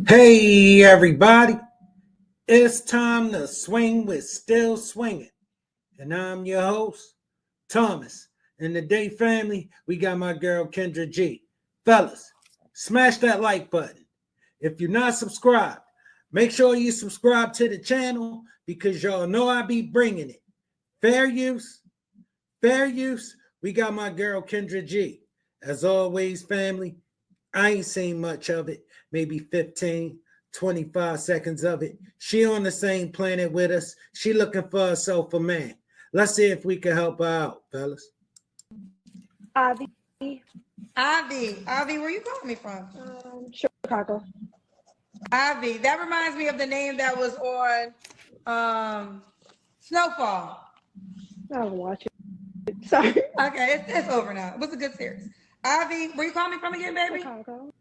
Hey everybody, it's time to swing with Still Swinging. And I'm your host, Thomas. And today, family, we got my girl Kendra G. Fellas, smash that like button. If you're not subscribed, make sure you subscribe to the channel because y'all know I be bringing it. Fair use. We got my girl Kendra G. As always, family, I ain't seen much of it, maybe 15, 25 seconds of it. She on the same planet with us. She looking for herself a man. Let's see if we can help her out, fellas. Avi, where you calling me from? Chicago. Avi, that reminds me of the name that was on Snowfall. I don't watch it. Sorry. Okay, it's over now. It was a good series. Avi, where you calling me from again, baby? Chicago.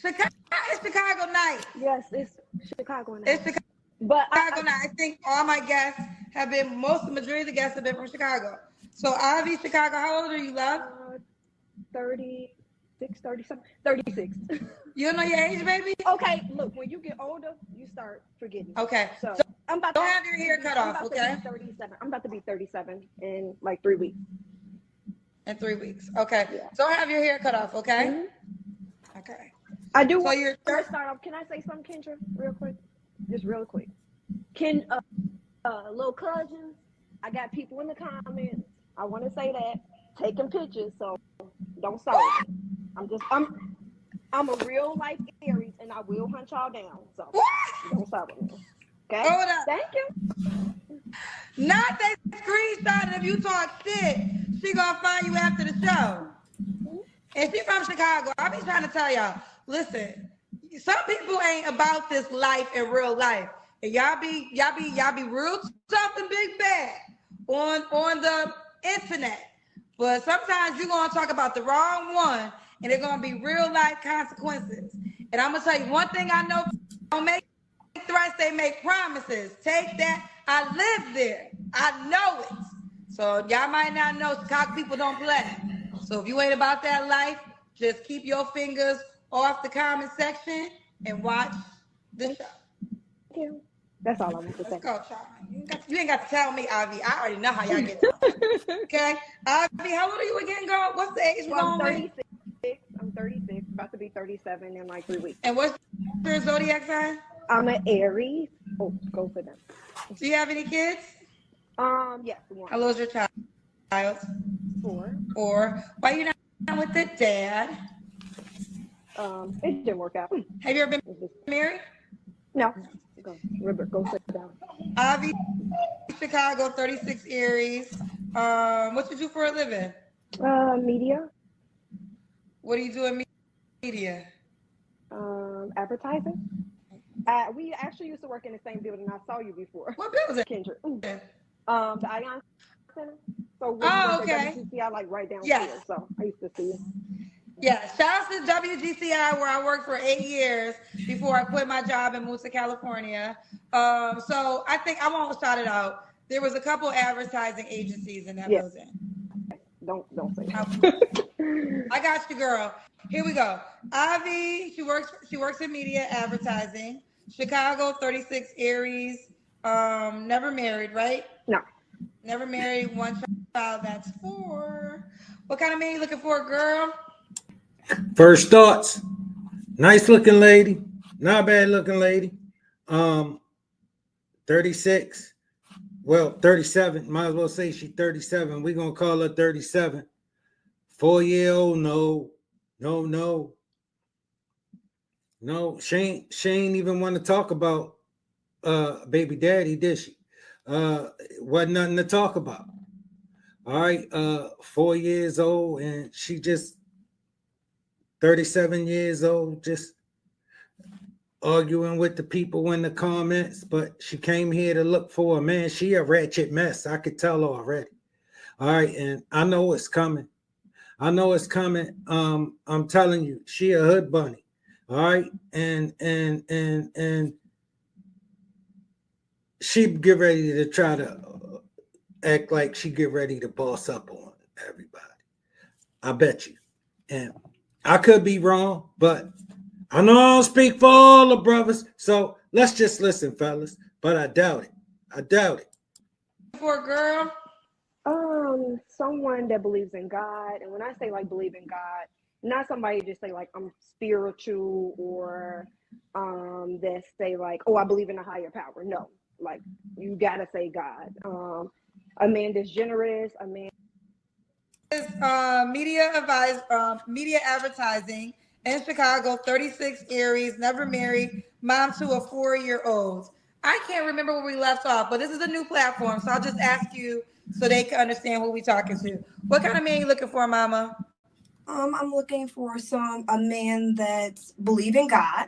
It's Chicago night. Yes, it's Chicago night. It's Chicago night. I think all my guests have been, the majority of the guests have been from Chicago. So Avi, Chicago, how old are you, love? 36, 37, 36. You don't know your age, baby? Okay, look, when you get older, you start forgetting. Okay. So I'm about don't have your hair cut off, okay? 37. I'm about to be 37 in like 3 weeks. In 3 weeks. Okay. Yeah. Don't have your hair cut off, okay? Mm-hmm. Okay. I do so want you're to start off. Can I say something, Kendra, real quick? Just real quick. Little cousins, I got people in the comments. I want to say that taking pictures, so don't stop me. I'm a real life Aries, and I will hunt y'all down. So don't stop with me. Okay. Hold up. Thank you. Not that screenshot. If you talk shit, she gonna find you after the show. And she from Chicago. I be trying to tell y'all. Listen, some people ain't about this life in real life, and y'all be real tough and big bad on the internet. But sometimes you're gonna talk about the wrong one, and they're gonna be real life consequences. And I'm gonna tell you one thing I know: don't make threats, they make promises. Take that. I live there. I know it. So y'all might not know Chicago people don't play. So if you ain't about that life, just keep your fingers off the comment section and watch the show. Thank you. That's all I want to say. Let's go, Charlie. You ain't got to tell me, Avi. I already know how y'all get. Okay, Avi, how old are you again, girl? What's the age we're going 36. With? I'm 36, about to be 37 in like 3 weeks. And what's your zodiac sign? I'm an Aries. Oh, go for them. Do you have any kids? Yes, one. How old is your child? 4. Or why you not with the dad? It didn't work out. Have you ever been married? No. Go sit down. Avi, Chicago, 36 Aries. What you do for a living? Media. What do you do in media? Advertising. We actually used to work in the same building. I saw you before. What building? Kendra. The Ion Center. So okay. WGCI, like right down here. So I used to see you. Yeah, shout out to WGCI where I worked for 8 years before I quit my job and moved to California. So I think I won't shout it out. There was a couple advertising agencies in that building. Don't say that. I got you, girl. Here we go. Avi, she works in media advertising. Chicago, 36 Aries. Never married, right? No. Never married, one child. That's 4. What kind of man you looking for, girl? First thoughts. Nice looking lady. Not bad looking lady. 36. Well, 37. Might as well say she's 37. We're gonna call her 37. 4-year-old, no. She ain't even want to talk about baby daddy, did she? Wasn't nothing to talk about. All right, 4 years old, and she just 37 years old, just arguing with the people in the comments. But she came here to look for a man. She a ratchet mess. I could tell already. All right, and I know it's coming. I'm telling you, she a hood bunny. All right, and she get ready to try to act like she get ready to boss up on everybody. I bet you. And I could be wrong, but I know I don't speak for all the brothers, so let's just listen, fellas. But I doubt it. I doubt it. For a girl? Someone that believes in God, and when I say like believe in God, not somebody just say like I'm spiritual or that say like, oh, I believe in a higher power. No, like you gotta say God. A man that's generous, a man Media advertising in Chicago, 36, Aries, never married, mom to a 4-year-old. I can't remember where we left off, but this is a new platform, so I'll just ask you so they can understand who we talking to. What kind of man you looking for, mama? I'm looking for a man that's believe in God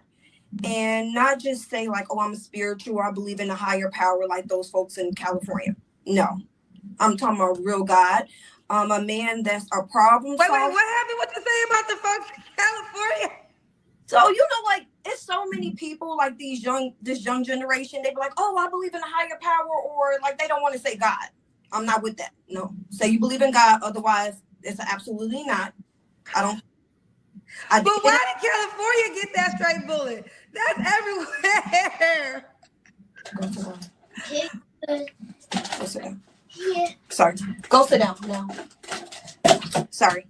and not just say like, oh, I'm spiritual or I believe in a higher power like those folks in California. No, I'm talking about real God. A man that's a problem Wait, solver. what happened? What you say about the folks in California? So like it's so many people like this young generation. They be like, oh, I believe in a higher power, or like they don't want to say God. I'm not with that. No, say you believe in God. Otherwise, it's absolutely not. I don't. But why did California get that straight bullet? That's everywhere. Go sit down. Yeah. Sorry. Go sit down now. Sorry.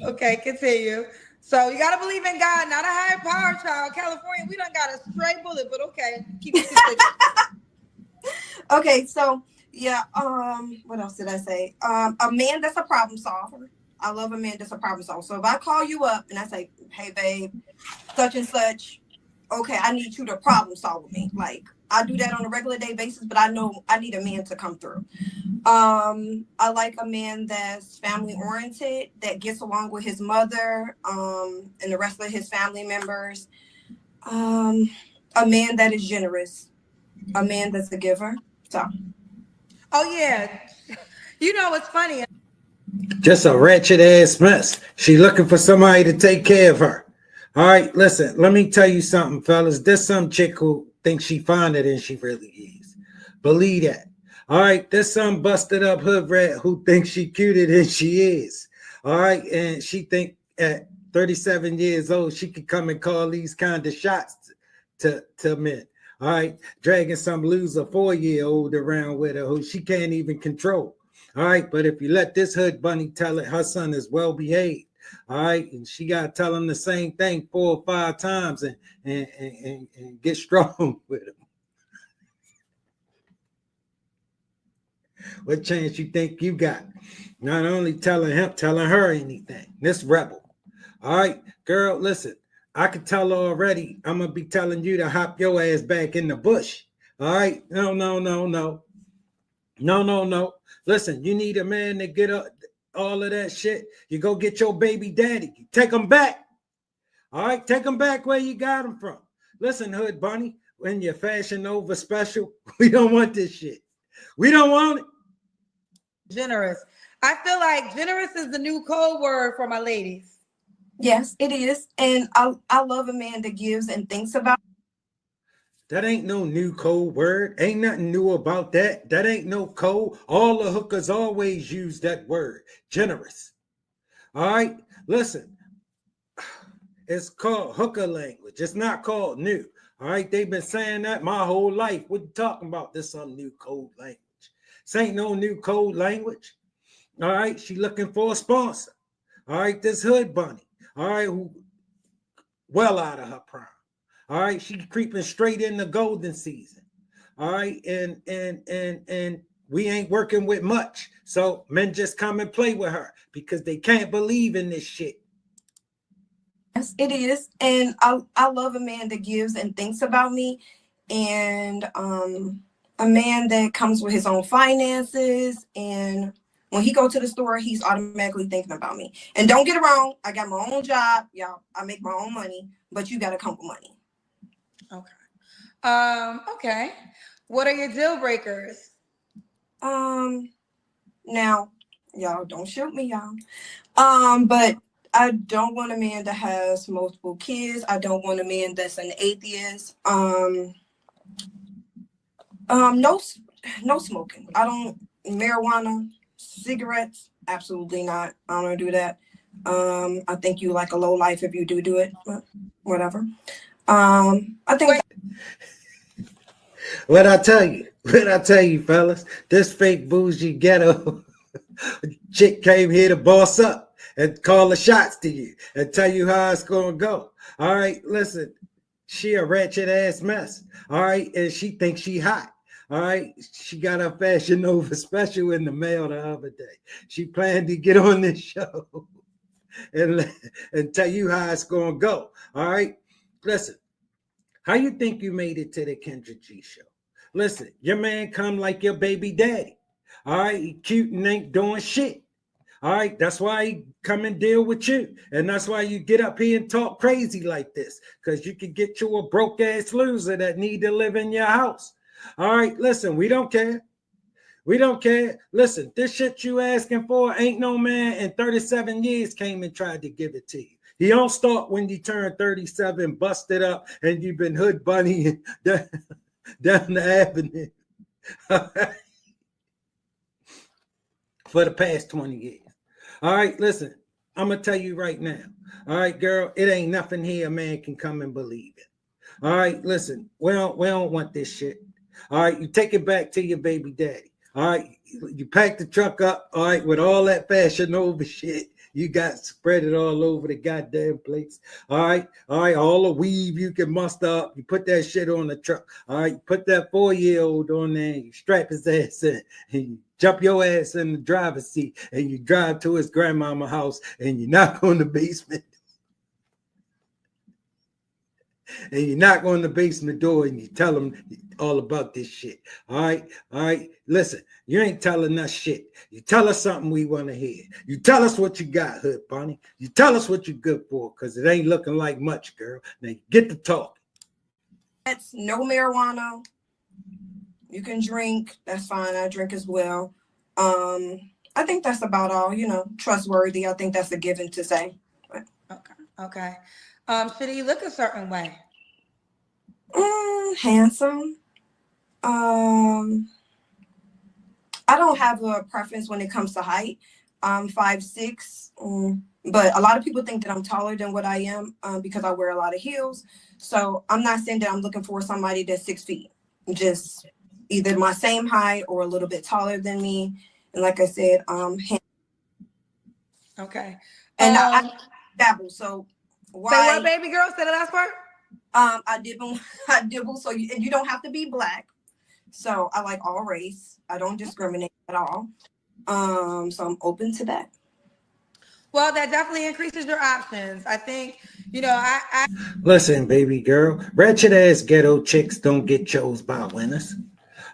Okay, continue. So you gotta believe in God, not a higher power, child. California, we done got a straight bullet, but okay, keep it. Okay, so yeah. What else did I say? A man that's a problem solver. I love a man that's a problem solver. So if I call you up and I say, hey babe, such and such, okay, I need you to problem solve with me. Like I do that on a regular day basis, but I know I need a man to come through. I like a man that's family oriented, that gets along with his mother, and the rest of his family members. A man that is generous, a man that's a giver. So. Oh yeah, you know what's funny? Just a wretched ass mess. She looking for somebody to take care of her. All right, listen, let me tell you something, fellas. There's some chick who thinks she finer than she really is. Believe that. All right, there's some busted up hood rat who thinks she cuter than she is. All right, and she think at 37 years old she could come and call these kind of shots to men. All right, dragging some loser 4-year-old around with her who she can't even control. All right, but if you let this hood bunny tell it her son is well behaved, all right, and she got to tell him the same thing 4 or 5 times and get strong with him. What chance you think you got? Not only telling him, telling her anything. This rebel. All right, girl, listen. I can tell already. I'm gonna be telling you to hop your ass back in the bush. All right, no. Listen, you need a man to get up all of that shit. You go get your baby daddy. You take him back. All right, take him back where you got him from. Listen, Hood Bunny, when you're Fashion Nova special, we don't want this shit. We don't want it. Generous. I feel like generous is the new code word for my ladies. Yes, it is. And I love a man that gives and thinks about. That ain't no new code word. Ain't nothing new about that. That ain't no code. All the hookers always use that word. Generous. All right? Listen. It's called hooker language. It's not called new. All right? They've been saying that my whole life. What you talking about? This some new code language. This ain't no new code language. All right? She looking for a sponsor. All right? This Hood Bunny. All right? Who well out of her prime. All right, she creeping straight in the golden season. All right, and we ain't working with much. So men just come and play with her because they can't believe in this shit. Yes, it is. And I love a man that gives and thinks about me, and a man that comes with his own finances, and when he go to the store, he's automatically thinking about me. And don't get it wrong, I got my own job, y'all. I make my own money, but you got to come with money. Okay. Okay. What are your deal breakers? Now, y'all don't shoot me, y'all. But I don't want a man that has multiple kids. I don't want a man that's an atheist. No smoking. I don't marijuana, cigarettes, absolutely not. I don't do that. I think you like a low life if you do it, but whatever. I think. Wait. What I tell you, fellas, this fake bougie ghetto chick came here to boss up and call the shots to you and tell you how it's gonna go. All right, listen, she a wretched ass mess. All right, and she thinks she hot. All right, she got her Fashion Nova special in the mail the other day. She planned to get on this show and tell you how it's gonna go. All right, listen. How you think you made it to the Kendra G show? Listen, your man come like your baby daddy. All right, he cute and ain't doing shit. All right, that's why he come and deal with you. And that's why you get up here and talk crazy like this. Because you can get you a broke ass loser that need to live in your house. All right, listen, we don't care. We don't care. Listen, this shit you asking for, ain't no man in 37 years came and tried to give it to you. You don't start when you turn 37, busted up, and you've been hood bunny down the avenue for the past 20 years. All right, listen, I'm going to tell you right now. All right, girl, it ain't nothing here a man can come and believe in. All right, listen, we don't want this shit. All right, you take it back to your baby daddy. All right, you pack the truck up, all right, with all that Fashion Nova shit. You got spread it all over the goddamn place. All right, all the weave you can muster up. You put that shit on the truck. All right, put that 4-year-old on there. You strap his ass in. And you jump your ass in the driver's seat. And you drive to his grandmama's house. And you knock on the basement. And you knock on the basement door and you tell them all about this shit. All right. Listen, you ain't telling us shit. You tell us something we want to hear. You tell us what you got, Hood Bunny. You tell us what you're good for, because it ain't looking like much, girl. Now get to talk. That's no marijuana. You can drink. That's fine. I drink as well. I think that's about all. Trustworthy. I think that's a given to say. Okay. Should he look a certain way? Handsome. I don't have a preference when it comes to height. I'm 5'6", but a lot of people think that I'm taller than what I am because I wear a lot of heels. So I'm not saying that I'm looking for somebody that's 6 feet. Just either my same height or a little bit taller than me. And like I said, handsome. Okay. And I dabble. So why? Say what, baby girl? Say the last part. I dibble. So you don't have to be black. So I like all race. I don't discriminate at all. So I'm open to that. Well, that definitely increases your options. I think, I Listen, baby girl, wretched ass ghetto chicks don't get chose by winners.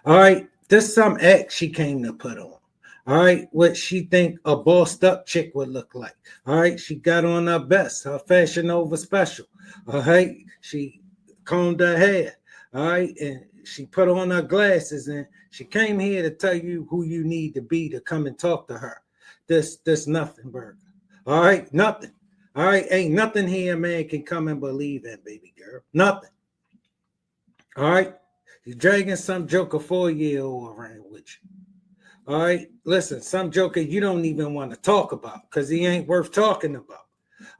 All right, this some act she came to put on. All right, what she think a bossed up chick would look like. All right, she got on her best, her Fashion Nova special. All right, she combed her hair. All right, and she put on her glasses, and she came here to tell you who you need to be to come and talk to her. This nothing, burger. All right, nothing. All right, ain't nothing here a man can come and believe in, baby girl. Nothing. All right, you dragging some joker 4-year-old around with you. All right, listen, some joker you don't even want to talk about because he ain't worth talking about.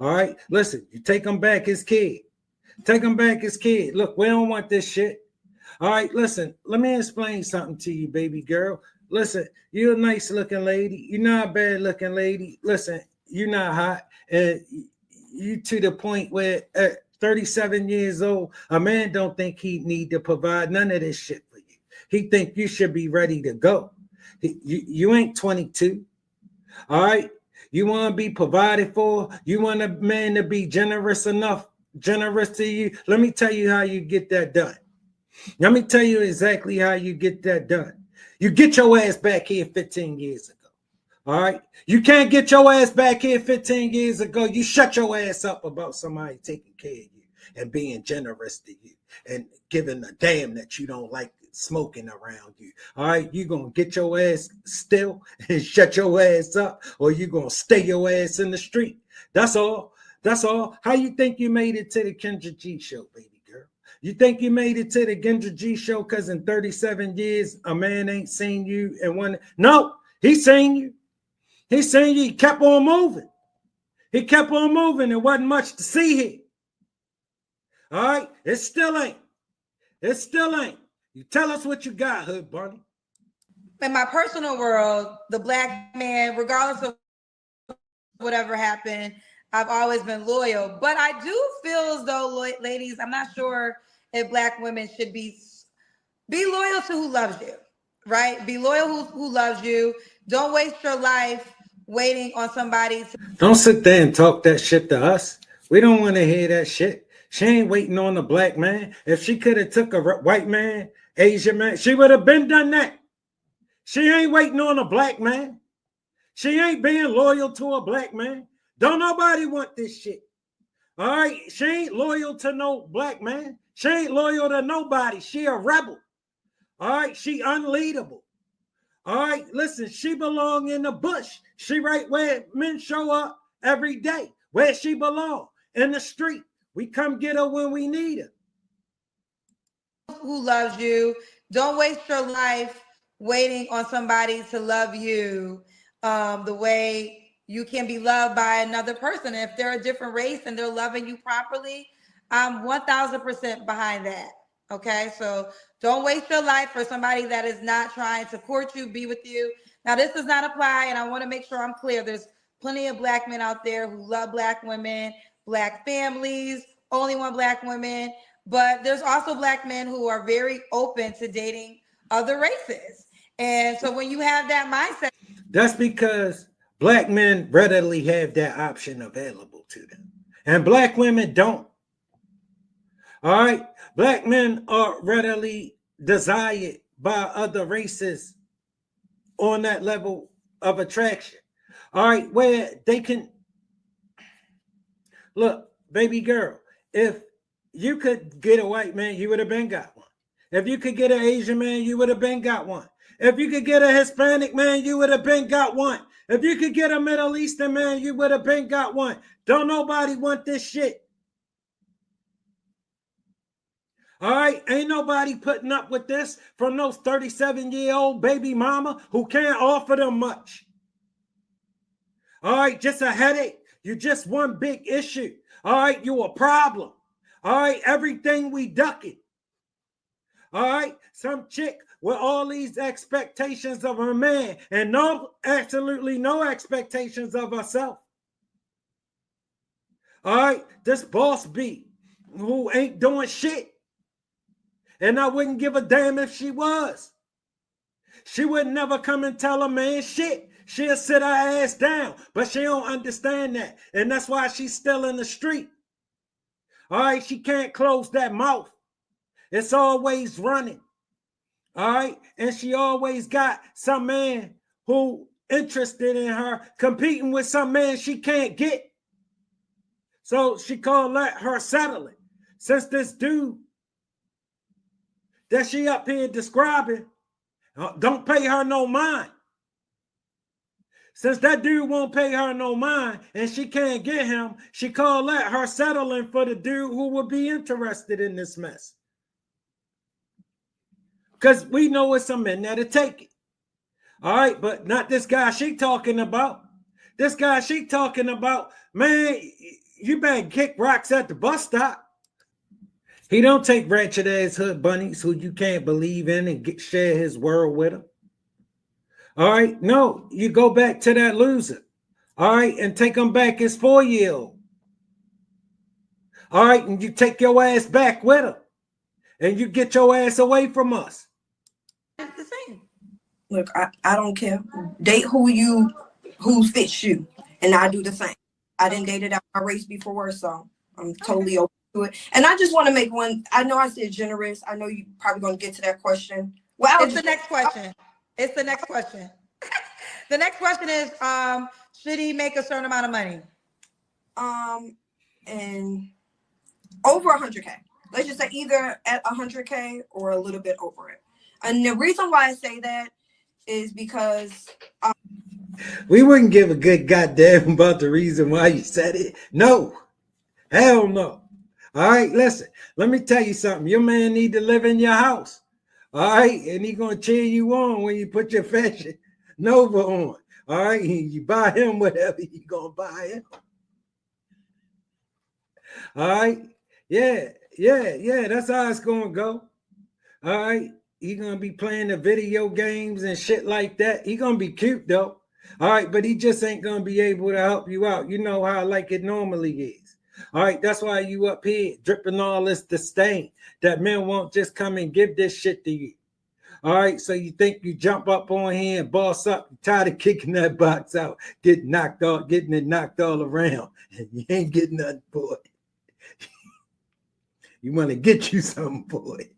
All right, listen, you take him back his kid. Take him back his kid. Look, we don't want this shit. All right, listen, let me explain something to you, baby girl. Listen, you're a nice looking lady. You're not a bad looking lady. Listen, you're not hot. And you to the point where at 37 years old, a man don't think he need to provide none of this shit for you. He think you should be ready to go. You ain't 22. All right. You want to be provided for. You want a man to be generous to you. Let me tell you how you get that done. Let me tell you exactly how you get that done. You get your ass back here 15 years ago. All right. You can't get your ass back here 15 years ago. You shut your ass up about somebody taking care of you and being generous to you and giving a damn that you don't like smoking around you. All right, you gonna get your ass still and shut your ass up, or you gonna stay your ass in the street. That's all. How you think you made it to the Kendra G show, baby girl? You think you made it to the Kendra G show because in 37 years a man ain't seen you and one? No, he seen you. He kept on moving. He kept on moving. There wasn't much to see here. All right? It still ain't. It still ain't. You tell us what you got, Hood Bunny. In my personal world, the black man, regardless of whatever happened, I've always been loyal. But I do feel as though, ladies, I'm not sure if black women should be loyal to who loves you, right? Be loyal who loves you. Don't waste your life waiting on somebody to. Don't sit there and talk that shit to us. We don't want to hear that shit. She ain't waiting on a black man. If she could have took a white man, Asian man, she would have been done that. She ain't waiting on a black man. She ain't being loyal to a black man. Don't nobody want this shit. All right? She ain't loyal to no black man. She ain't loyal to nobody. She a rebel. All right? She unleadable. All right? Listen, she belong in the bush. She right where men show up every day. Where she belong? In the street. We come get her when we need her. Who loves you. Don't waste your life waiting on somebody to love you the way you can be loved by another person. If they're a different race and they're loving you properly, I'm 1000% behind that. Okay, so don't waste your life for somebody that is not trying to court you, be with you. Now, this does not apply, and I want to make sure I'm clear. There's plenty of black men out there who love black women, black families, only want black women. But there's also black men who are very open to dating other races. And so when you have that mindset, that's because black men readily have that option available to them. And black women don't. All right? Black men are readily desired by other races on that level of attraction. All right? Where they can look, baby girl, if you could get a white man, you would have been got one. If you could get an Asian man, you would have been got one. If you could get a Hispanic man, you would have been got one. If you could get a Middle Eastern man, you would have been got one. Don't nobody want this shit. All right? Ain't nobody putting up with this from those 37-year-old baby mama who can't offer them much. All right? Just a headache. You just one big issue. All right? You a problem. All right? Everything we ducking. All right? Some chick with all these expectations of her man and absolutely no expectations of herself. All right? This boss bee who ain't doing shit. And I wouldn't give a damn if she was. She would never come and tell a man shit. She'll sit her ass down, but she don't understand that. And that's why she's still in the street. All right? She can't close that mouth. It's always running. All right? And she always got some man who interested in her competing with some man she can't get. So she called let her settle it. Since this dude that she up here describing don't pay her no mind. Since that dude won't pay her no mind and she can't get him, she called let her settling for the dude who would be interested in this mess. Because we know it's some men that'll take it. All right, but not this guy she talking about. This guy she talking about, man, you better kick rocks at the bus stop. He don't take ratchet ass hood bunnies who you can't believe in and share his world with him. All right, no, you go back to that loser. All right, and take him back as 4-year-old. All right, and you take your ass back with him. And you get your ass away from us. it's the same. Look, I don't care. Date who fits you. And I do the same. I didn't date it out my race before, so I'm totally open to it. And I just want to make one. I know I said generous. I know you probably going to get to that question. Well, It's the next question. It's the next question. The next question is, should he make a certain amount of money? And over 100K. Let's just say either at 100K or a little bit over it. And the reason why I say that is because we wouldn't give a good goddamn about the reason why you said it. No. Hell no. All right, listen. Let me tell you something. Your man need to live in your house. All right, and he gonna cheer you on when you put your Fashion Nova on. All right, you buy him whatever you gonna buy him. All right. Yeah. That's how it's gonna go. All right. He gonna be playing the video games and shit like that. He gonna be cute though. All right, but he just ain't gonna be able to help you out. You know how like it normally is. All right, that's why you up here dripping all this disdain that men won't just come and give this shit to you. All right, so you think you jump up on here and boss up, you're tired of kicking that box out, getting it knocked all around, and you ain't getting nothing for it. You want to get you something for it.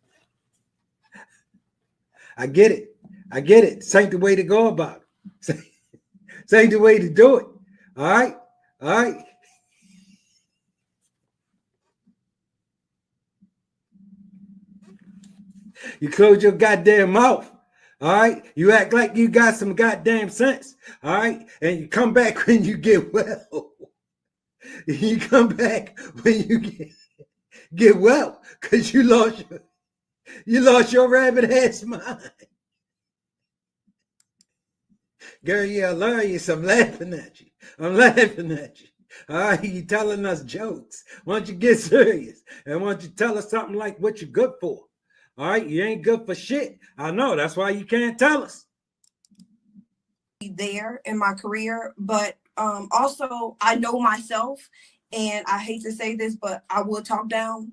I get it. This ain't the way to go about it. This ain't the way to do it. All right. You close your goddamn mouth. All right. You act like you got some goddamn sense. All right. And you come back when you get well. You come back when you get well because you lost your rabbit ass mind. Girl, you're hilarious. I'm laughing at you. All right, you telling us jokes. Why don't you get serious? And why don't you tell us something like what you're good for? All right, you ain't good for shit. I know, that's why you can't tell us. There in my career, but also I know myself, and I hate to say this, but I will talk down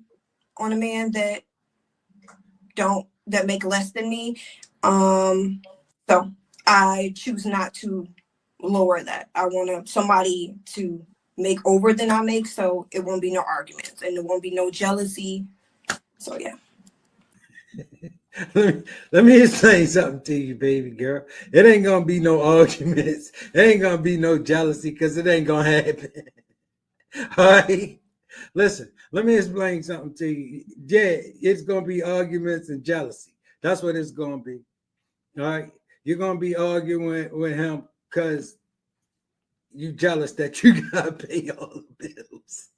on a man that make less than me. So I choose not to lower that. I want somebody to make over than I make, so it won't be no arguments and there won't be no jealousy. So yeah. Let me explain something to you, baby girl. It ain't gonna be no arguments. It ain't gonna be no jealousy because it ain't gonna happen. All right. Listen, let me explain something to you. Yeah, it's gonna be arguments and jealousy. That's what it's gonna be. All right. You're gonna be arguing with him because you jealous that you gotta pay all the bills.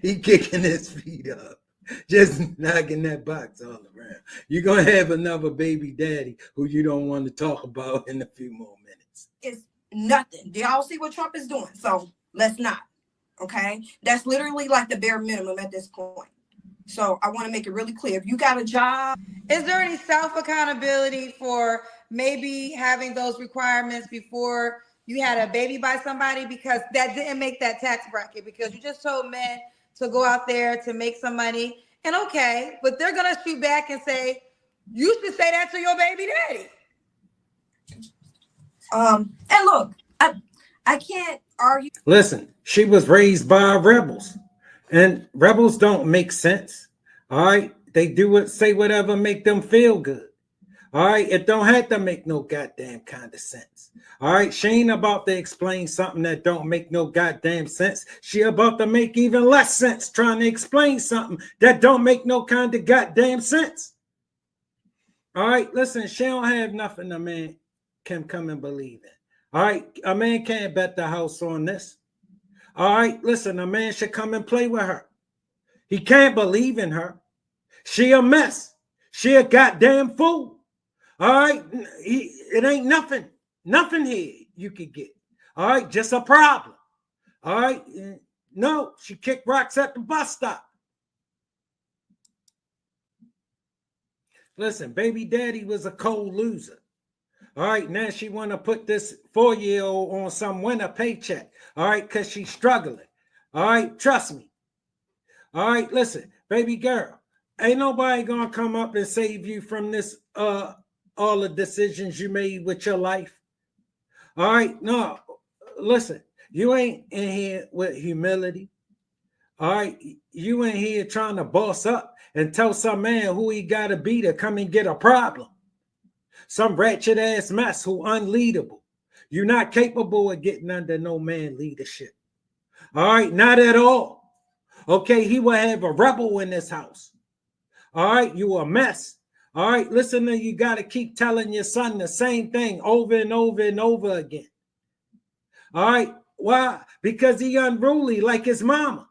He kicking his feet up, just knocking that box all around. You're gonna have another baby daddy who you don't want to talk about in a few more minutes. It's nothing. Do y'all see what Trump is doing? So let's not. Okay, that's literally like the bare minimum at this point. So I want to make it really clear. If you got a job, is there any self-accountability for maybe having those requirements before you had a baby by somebody? Because that didn't make that tax bracket, because you just told men to go out there to make some money. And okay, but they're going to shoot back and say, you should say that to your baby daddy. And look, I can't argue. Listen, she was raised by rebels, and rebels don't make sense. All right, they do it, say whatever make them feel good. All right, it don't have to make no goddamn kind of sense. All right, she ain't about to explain something that don't make no goddamn sense. She about to make even less sense trying to explain something that don't make no kind of goddamn sense. All right, listen, she don't have nothing a man can come and believe in. All right, a man can't bet the house on this. All right, listen, a man should come and play with her. He can't believe in her. She a mess. She a goddamn fool. All right, it ain't nothing here you could get. All right, just a problem. All right, no, she kicked rocks at the bus stop. Listen, baby daddy was a cold loser. All right, now she want to put this 4-year-old on some winter paycheck. All right, because she's struggling. All right, trust me. All right, listen, baby girl, ain't nobody going to come up and save you from this, all the decisions you made with your life. All right, no, listen, you ain't in here with humility. All right, you ain't here trying to boss up and tell some man who he got to be to come and get a problem. Some ratchet ass mess who unleadable. You're not capable of getting under no man leadership. All right, not at all. Okay, he will have a rebel in this house. All right, you a mess. All right, listen, you got to keep telling your son the same thing over and over and over again. All right, why? Because he unruly like his mama.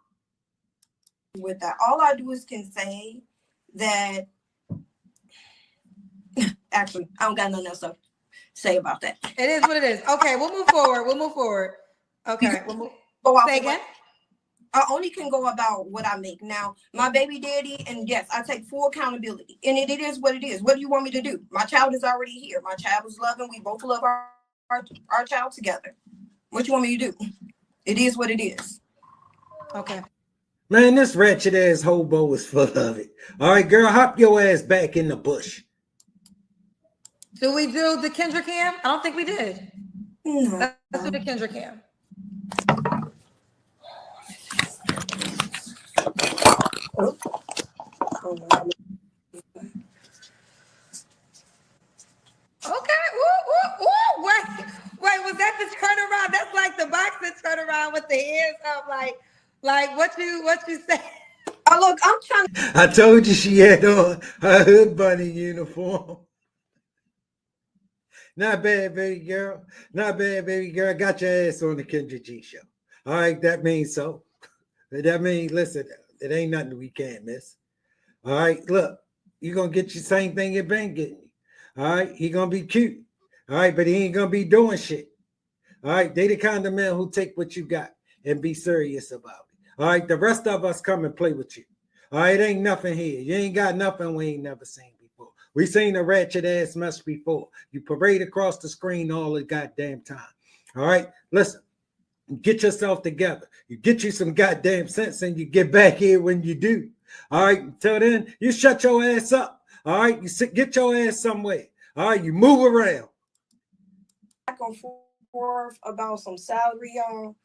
With that, all I do is can say that. Actually, I don't got nothing else to say about that. It is what it is. Okay, we'll move forward. Okay, we'll move. Go out Say again. I only can go about what I make. Now, my baby daddy, and yes, I take full accountability. And it is what it is. What do you want me to do? My child is already here. My child is loving. We both love our child together. What you want me to do? It is what it is. Okay. Man, this ratchet ass hobo is full of it. All right, girl, hop your ass back in the bush. Do we do the Kendra cam? I don't think we did. No. Let's do the Kendra cam. Okay. Ooh. Wait, was that the turnaround? That's like the boxing turnaround with the hands up, like what you say? Oh, look, I'm trying to. I told you she had on her hood bunny uniform. Not bad, baby girl. Not bad, baby girl. Got your ass on the Kendra G show. All right, that means so. That means, listen, it ain't nothing we can't miss. All right, look, you going to get your same thing you been getting. All right, he going to be cute. All right, but he ain't going to be doing shit. All right, they the kind of men who take what you got and be serious about it. All right, the rest of us come and play with you. All right, ain't nothing here. You ain't got nothing we ain't never seen before. We seen a ratchet ass mess before. You parade across the screen all the goddamn time. All right, listen, get yourself together. You get you some goddamn sense and you get back here when you do. All right, until then, you shut your ass up. All right, get your ass somewhere. All right, you move around. Back and forth about some salary, y'all.